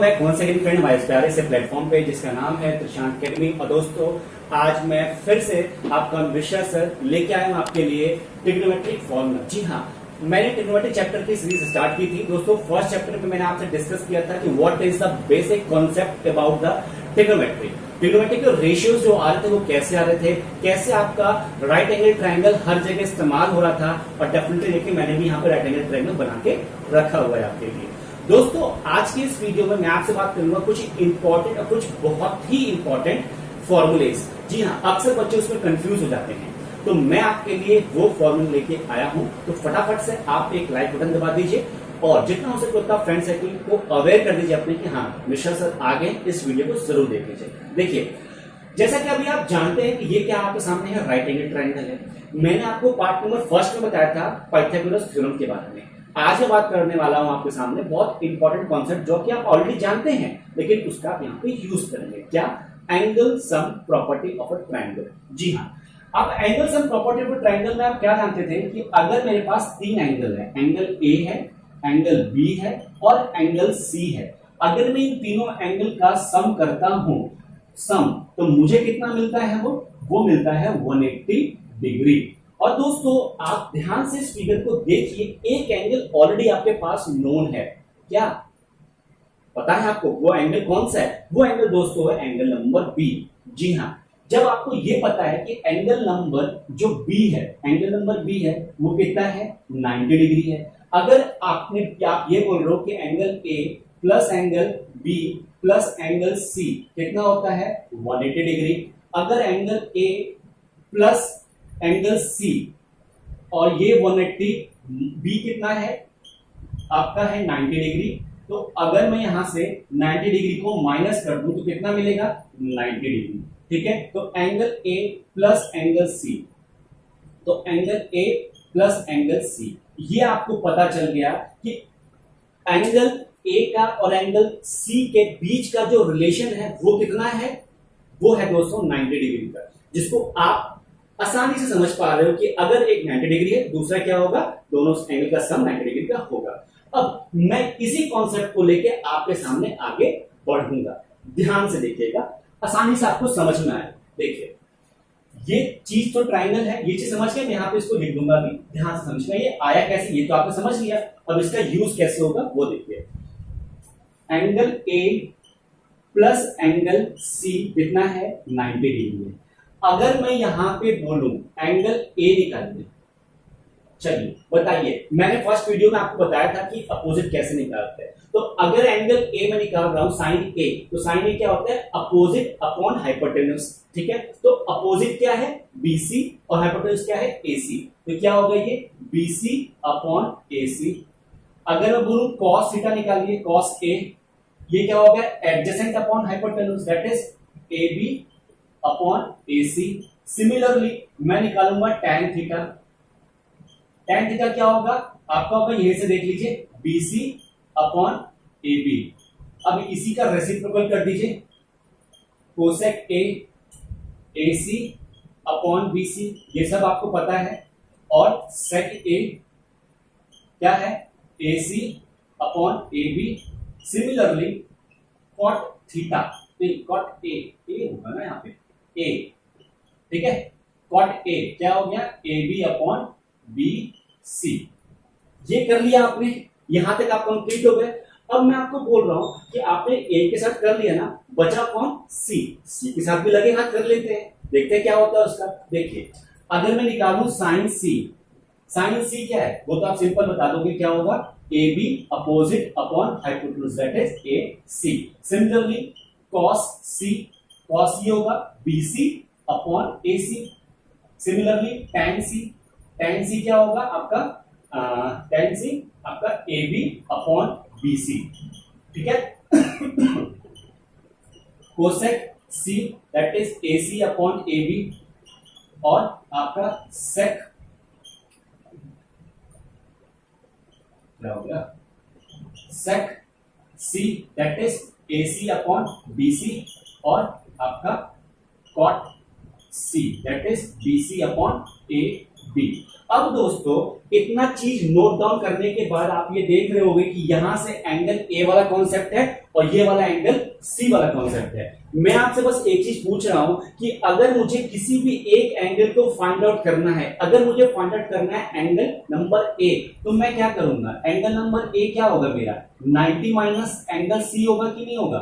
Back once again friend हमारे प्यारे से प्लेटफॉर्म पे जिसका नाम है त्रिशांत अकेडमी। और दोस्तों आज मैं फिर से आपका मिश्रा सर लेके आया हूं आपके लिए ट्रिग्नोमेट्रिक फॉर्मूला। जी हाँ, मैंने ट्रिग्नोमेट्रिक चैप्टर की सीरीज स्टार्ट की थी दोस्तों। फर्स्ट चैप्टर में मैंने आपसे डिस्कस किया था कि what is the basic concept about the trigonometry. Trigonometry के रेशियोज जो आ रहे थे वो कैसे आ रहे थे, कैसे आपका राइट एंगल ट्रायंगल हर जगह इस्तेमाल हो रहा था। और डेफिनेटली देखिए मैंने भी यहाँ पे राइट एंगल ट्रायंगल बना के रखा हुआ है आपके लिए। दोस्तों आज की इस वीडियो में मैं आपसे बात करूंगा कुछ इंपॉर्टेंट और कुछ बहुत ही इंपॉर्टेंट फॉर्मूलेज। जी हाँ, अक्सर बच्चे उसमें कंफ्यूज हो जाते हैं, तो मैं आपके लिए वो फॉर्मूला लेके आया हूं। तो फटाफट से आप एक लाइक बटन दबा दीजिए और जितना हो सके उतना फ्रेंड सर्किल को अवेयर कर दीजिए अपने कि हाँ मिश्रा सर आगे इस वीडियो को जरूर देख लीजिए। देखिए जैसा कि अभी आप जानते हैं कि ये क्या आपके सामने है, राइट एंगल ट्रायंगल है। मैंने आपको पार्ट नंबर फर्स्ट में बताया था पाइथागोरस थ्योरम के बारे में। आज मैं बात करने वाला हूं आपके सामने बहुत इंपॉर्टेंट कॉन्सेप्ट जो कि आप ऑलरेडी जानते हैं, लेकिन उसका आप यहाँ पे यूज करेंगे। क्या? Angle sum property of a triangle. जी हाँ, अब angle sum property of a triangle में आप क्या जानते थे कि अगर मेरे पास तीन एंगल है, एंगल ए है, एंगल बी है और एंगल सी है, अगर मैं इन तीनों एंगल का सम करता हूं तो मुझे कितना मिलता है? वो मिलता है 180 डिग्री। और दोस्तों आप ध्यान से इस फिगर को देखिए, एक एंगल ऑलरेडी आपके पास नोन है। क्या पता है आपको वो एंगल कौन सा है? वो एंगल दोस्तों है एंगल नंबर बी। जी हाँ, जब आपको ये पता है कि एंगल नंबर जो बी है, एंगल नंबर बी है वो कितना है? 90 डिग्री है। अगर आप ये बोल रहे हो कि angle A plus angle B plus angle C कितना होता है? 180 डिग्री। अगर angle A plus angle C और ये 180, बी कितना है आपका? है 90 डिग्री। तो अगर मैं यहां से 90 डिग्री को माइनस कर दूं तो कितना मिलेगा? 90 डिग्री। ठीक है, तो angle A plus angle C, तो angle A plus angle C, ये आपको पता चल गया कि एंगल ए का और एंगल सी के बीच का जो रिलेशन है वो कितना है? वो है दोस्तों 90 डिग्री का, जिसको आप आसानी से समझ पा रहे हो कि अगर एक 90 डिग्री है दूसरा क्या होगा? दोनों एंगल का सम 90 डिग्री का होगा। अब मैं इसी कॉन्सेप्ट को लेके आपके सामने आगे बढ़ूंगा। ध्यान से देखिएगा, आसानी से आपको समझ में आए। देखिए ये चीज तो ट्रायंगल है, ये चीज समझ के मैं यहाँ पे इसको लिख दूंगा भी। ध्यान से समझना, ये आया कैसे ये तो आपने समझ लिया। अब इसका यूज कैसे होगा वो देखिए। Angle A plus angle C कितना है? 90 डिग्री है। अगर मैं यहां पे बोलूं एंगल ए निकालिए, चलिए बताइए, मैंने फर्स्ट वीडियो में आपको बताया था कि अपोजिट कैसे निकालते हैं। तो अगर एंगल ए में निकाल रहा हूं साइन ए, तो साइन ए क्या होता है? Opposite upon hypotenuse. ठीक है, तो अपोजिट क्या है? बीसी और हाइपोटेन्यूज क्या है? एसी। तो क्या होगा ये? BC upon AC. अगर मैं बोलूं कॉस थीटा निकालिए, कॉस ए, ये क्या होगा? Adjacent upon hypotenuse, that is AB upon AC. Similarly मैं निकालूंगा टैन थीटा। टैन थीटा क्या होगा आपका? होगा यहीं से देख लीजिए, बीसी अपॉन एबी। अब इसी का रेसिप्रोकल कर दीजिए, कोसेक ए एसी अपॉन बीसी, ये सब आपको पता है। और सेक ए क्या है? AC upon AB. Similarly cot theta, cot A होगा ना यहाँ पे ए, ठीक है, कॉट ए क्या हो गया? A B upon B C. ये कर लिया आपने, यहां तक आप कंप्लीट हो गए। अब मैं आपको बोल रहा हूं कि आपने ए के साथ कर लिया ना, बचा कौन? सी। सी के साथ भी लगे हाथ कर लेते हैं, देखते हैं क्या होता है उसका। देखिए अगर मैं निकालूं साइन सी, साइन सी क्या है वो तो आप सिंपल बता दोगे, क्या होगा? A B opposite upon hypotenuse, that is A C. Similarly cos C, cos ये होगा BC upon AC. Similarly tan C, tan C क्या होगा आपका? टैन सी आपका ए बी अपॉन बीसी। ठीक है, cosec C that is AC upon A B. और आपका सेक क्या हो गया? Sec C that is AC upon BC. और आपका cot C that is BC upon A B. अब दोस्तों इतना चीज नोट डाउन करने के बाद आप ये देख रहे होंगे कि यहां से एंगल ए वाला कॉन्सेप्ट है और ये वाला एंगल सी वाला कॉन्सेप्ट है। मैं आपसे बस एक चीज पूछ रहा हूं कि अगर मुझे किसी भी एक एंगल को फाइंड आउट करना है, अगर मुझे फाइंड आउट करना है एंगल नंबर ए, तो मैं क्या करूंगा? एंगल नंबर ए क्या होगा मेरा? 90 माइनस एंगल सी होगा कि नहीं होगा?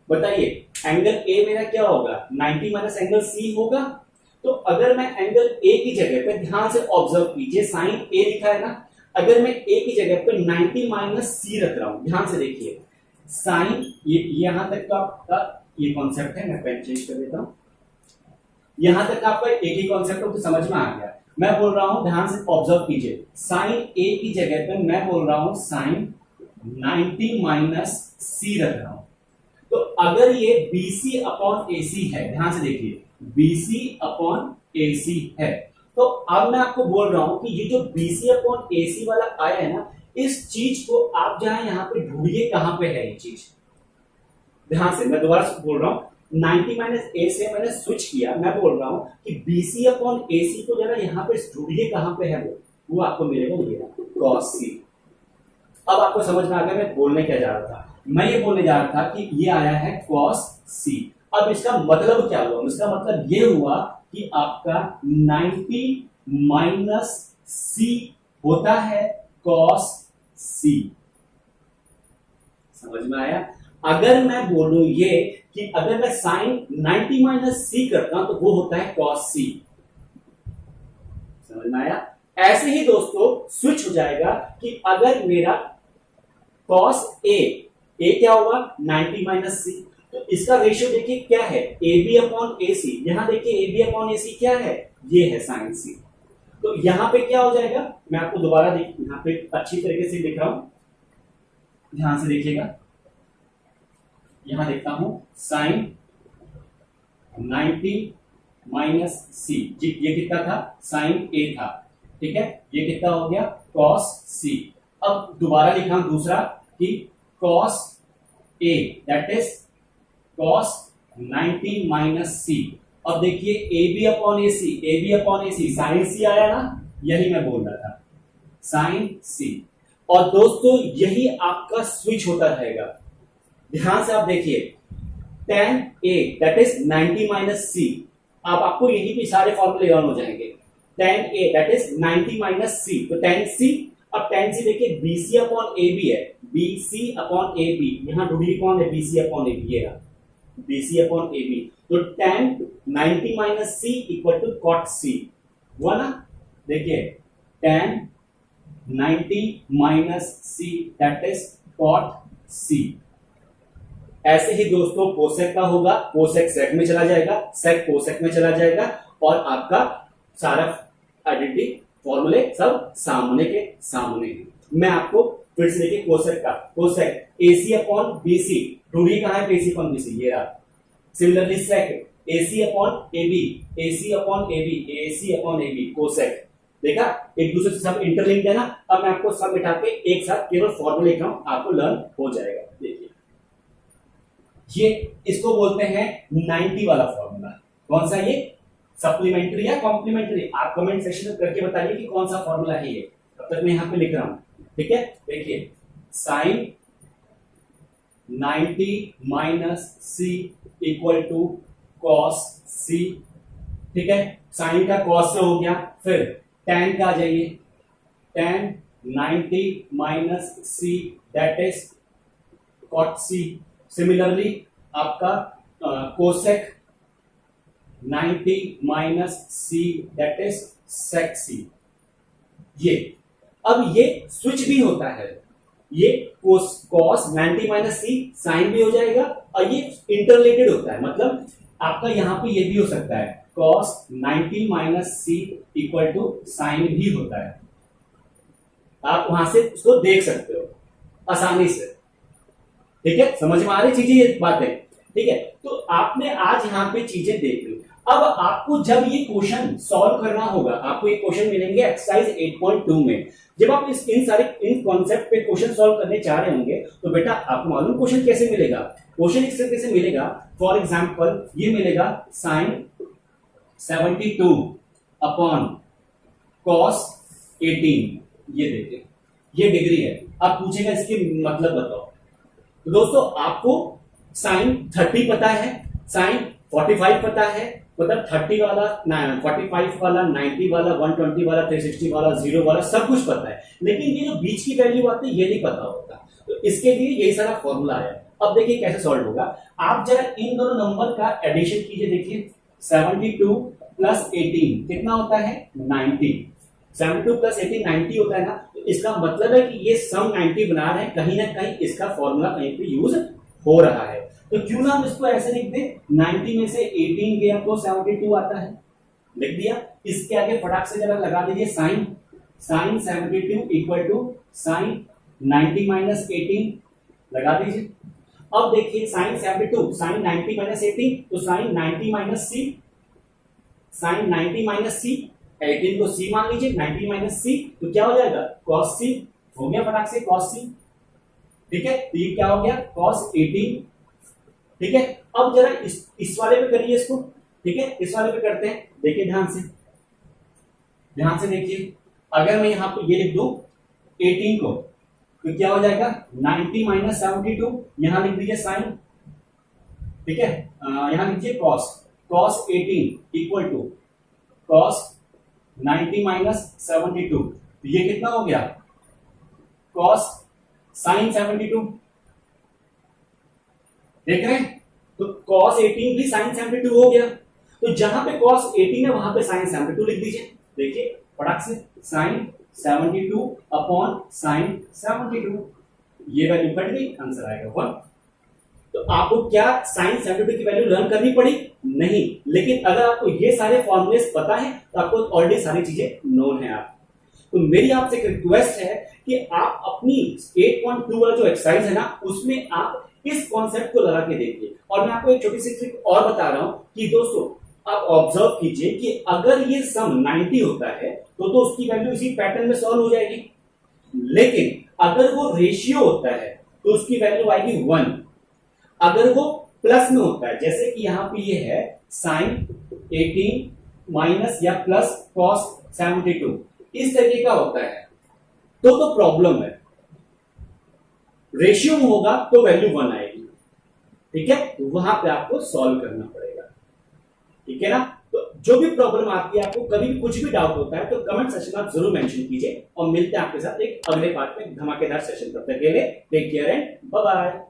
बताइए, एंगल ए मेरा क्या होगा? 90 माइनस एंगल सी होगा। तो अगर मैं एंगल ए की जगह पे, ध्यान से ऑब्जर्व कीजिए, साइन ए लिखा है ना, अगर मैं ए की जगह पे 90 माइनस सी रख रहा हूं, ध्यान से देखिए, साइन ये यहां तक तो आपका ये कॉन्सेप्ट है। मैं पेन चेंज कर देता हूं। यहां तक आपका एक ही कॉन्सेप्ट तो समझ में आ गया। मैं बोल रहा हूं, ध्यान से ऑब्जर्व कीजिए, साइन ए की जगह पे मैं बोल रहा हूं साइन 90 माइनस सी रख रहा हूं। तो अगर ये BC अपॉन AC है, ध्यान से देखिए, BC अपॉन AC है, तो अब मैं आपको बोल रहा हूं कि ये जो BC अपॉन AC वाला आया है ना, इस चीज को आप जहां यहां पे ढूंढिए कहां पे है ये चीज। ध्यान से मैं दोबारा से बोल रहा हूं, 90 माइनस ए से मैंने स्विच किया। मैं बोल रहा हूं कि BC अपॉन AC को जरा यहां पे ढूंढिए कहां पे है वो आपको मिलेगा ये cos C। अब आपको समझ में आ गया मैं बोलने क्या जा रहा था। मैं ये बोलने जा रहा था कि ये आया है cos C। अब इसका मतलब क्या हुआ? इसका मतलब ये हुआ कि आपका 90 माइनस C होता है cos C। समझ में आया? अगर मैं बोलूं ये कि अगर मैं साइन 90 माइनस C करता हूं तो वो होता है cos C। समझ में आया? ऐसे ही दोस्तों स्विच हो जाएगा कि अगर मेरा cos A क्या होगा? 90 माइनस सी। तो इसका रेशियो देखिए क्या है? AB upon AC। यहां देखिए AB अपॉन AC क्या है? ये है साइन C। तो यहां पे क्या हो जाएगा? मैं आपको दोबारा यहां पे अच्छी तरीके से लिख रहा हूं, ध्यान से देखिएगा। यहां देखता हूं साइन 90 माइनस सी, ये कितना था? साइन A था, ठीक है। ये कितना हो गया? cos C। अब दोबारा लिखा दूसरा कि cos A that is cos 90 minus C। अब देखिए AB upon AC, sine C आया ना, यही मैं बोल रहा था, साइन C। और दोस्तों यही आपका स्विच होता रहेगा। ध्यान से आप देखिए, tan A that is 90 minus C। अब आपको यही पे सारे फॉर्मूले ऑन हो जाएंगे। tan A that is 90 minus C, तो tan C। अब tan C देखिए BC अपॉन AB है, BC अपॉन AB, यहां ढूंढिए कौन है? BC अपॉन AB, ये रहा BC अपॉन AB। तो tan 90 minus C equal to cot C हुआ ना। देखिए tan 90 minus C that is cot C। ऐसे ही दोस्तों कोसेक का होगा, कोसेक सेक में चला जाएगा, सेक कोसेक में चला जाएगा, और आपका सारा आइडेंटिटी फॉर्मूले सब सामने के सामने है। मैं आपको फिर से देखिए कोसेक का, कोसेक AC अपॉन BC, ढूंढिए कहां है AC अपॉन BC, ये रहा। सिमिलरली सेक AC upon AB, AC upon AB, AC upon AB, cosec. देखा एक दूसरे से सब इंटरलिंक्ड है ना। अब मैं आपको सब बिठा के एक साथ केवल फॉर्मूले लिख रहा हूं, आपको लर्न हो जाएगा। देखिए ये इसको बोलते हैं 90 वाला फॉर्मूला। कौन सा? ये सप्लीमेंट्री या कॉम्प्लीमेंट्री? आप कमेंट सेक्शन में करके बताइए कि कौन सा फॉर्मूला है ये। तब तक मैं यहां पे लिख रहा हूं, ठीक है। देखिए sine 90 minus C equal to cos C, ठीक है। साइन का cos से हो गया, फिर tan का आ जाइए, tan 90 minus C that is cot C। Similarly आपका cosec 90 minus C that is sec C। ये अब ये स्विच भी होता है, ये cos 90 माइनस C साइन भी हो जाएगा, और ये इंटरलेटेड होता है, मतलब आपका यहां पे ये भी हो सकता है cos 90 minus C equal to sine भी होता है। आप वहां से उसको देख सकते हो आसानी से, ठीक है। समझ में आ रही चीजें, ये बातें, ठीक है। तो आपने आज यहां पे चीजें देख ली। अब आपको जब ये क्वेश्चन सॉल्व करना होगा, आपको ये क्वेश्चन मिलेंगे एक्सरसाइज 8.2 में। जब आप इन कॉन्सेप्ट पे क्वेश्चन सॉल्व करने चाह रहे होंगे, तो बेटा आपको मालूम क्वेश्चन कैसे मिलेगा? क्वेश्चन इस तरीके से मिलेगा, फॉर एग्जाम्पल ये मिलेगा साइन 72 अपॉन cos 18, ये देखिए ये डिग्री है। अब पूछेगा इसके मतलब बताओ, तो दोस्तों आपको साइन 30 पता है, साइन 45 पता है, मतलब 30 वाला 45 वाला 90 वाला 120 वाला 360 वाला 0 वाला सब कुछ पता है, लेकिन ये जो बीच की वैल्यू आती है ये नहीं पता होता। तो इसके लिए यही सारा फॉर्मूला है। अब देखिए कैसे सॉल्व होगा। आप जरा इन दोनों नंबर का एडिशन कीजिए। देखिए 72 प्लस 18 कितना होता है 90। 72 प्लस 18 90 होता है ना। तो इसका मतलब है कि ये सम 90 बना रहे हैं, कहीं ना कहीं इसका फॉर्मूला कहीं पे यूज हो रहा है। तो क्यों ना हम इसको ऐसे लिख दें, 90 में से 18 गया तो 72 आता है, लिख दिया। इसके आगे फटाक से जरा लगा दीजिए sine, sine 72 equal to sine 90 minus 18 लगा दीजिए। अब देखिए साइन 72 साइन 90 माइनस 18 तो साइन 90 माइनस सी, साइन 90 माइनस सी, 18 को सी मान लीजिए, 90 माइनस सी तो क्या हो जाएगा कॉस सी, हो गया फटाक से कॉस सी। ठीक है, तो ये क्या हो गया कॉस 18। ठीक है, अब जरा इस वाले पे करिए इसको। ठीक है, इस वाले पे करते हैं। देखिए ध्यान से, ध्यान से देखिए। अगर मैं यहां पे ये लिख दूं 18 को तो क्या हो जाएगा 90 माइनस 72, यहां लिख दीजिए साइन। ठीक है, यहां लिखिए cos, cos 18 equal to cos 90 minus 72, तो ये कितना हो गया कॉस साइन 72। देख रहे हैं, तो cos 18 भी sin 72 हो गया। तो जहां पे cos 18 है वहां पे sin 72 लिख दीजिए। देखिए फटाक से sin 72 अपॉन sin 72, ये वैल्यू कट गई, आंसर आएगा 1। तो आपको क्या sin 72 की वैल्यू लर्न करनी पड़ी? नहीं, लेकिन अगर आपको ये सारे फॉर्मूलेस पता है तो आपको ऑलरेडी सारी चीजें नोन है। आप तो मेरी आपसे एक रिक्वेस्ट है कि आप अपनी 8.2 वाला जो एक्सरसाइज है ना उसमें आप इस कॉन्सेप्ट को लगा के देखिए। और मैं आपको एक छोटी सी ट्रिक और बता रहा हूं कि दोस्तों आप ऑब्जर्व कीजिए कि अगर ये सम 90 होता है तो उसकी वैल्यू इसी पैटर्न में सॉल्व हो जाएगी, लेकिन अगर वो रेशियो होता है तो उसकी वैल्यू आएगी 1। अगर वो प्लस में होता है, जैसे कि यहां पे ये है साइन 18 माइनस या प्लस कॉस 72, इस तरीके का होता है तो प्रॉब्लम है। रेशियो में होगा तो वैल्यू 1 आएगी। ठीक है, तो वहां पे आपको सॉल्व करना पड़ेगा। ठीक है ना। तो जो भी प्रॉब्लम आती है, आपको कभी भी कुछ भी डाउट होता है तो कमेंट सेक्शन में आप जरूर मेंशन कीजिए। और मिलते हैं आपके साथ एक अगले पार्ट में धमाकेदार सेशन। तब तक के लिए take care and bye bye.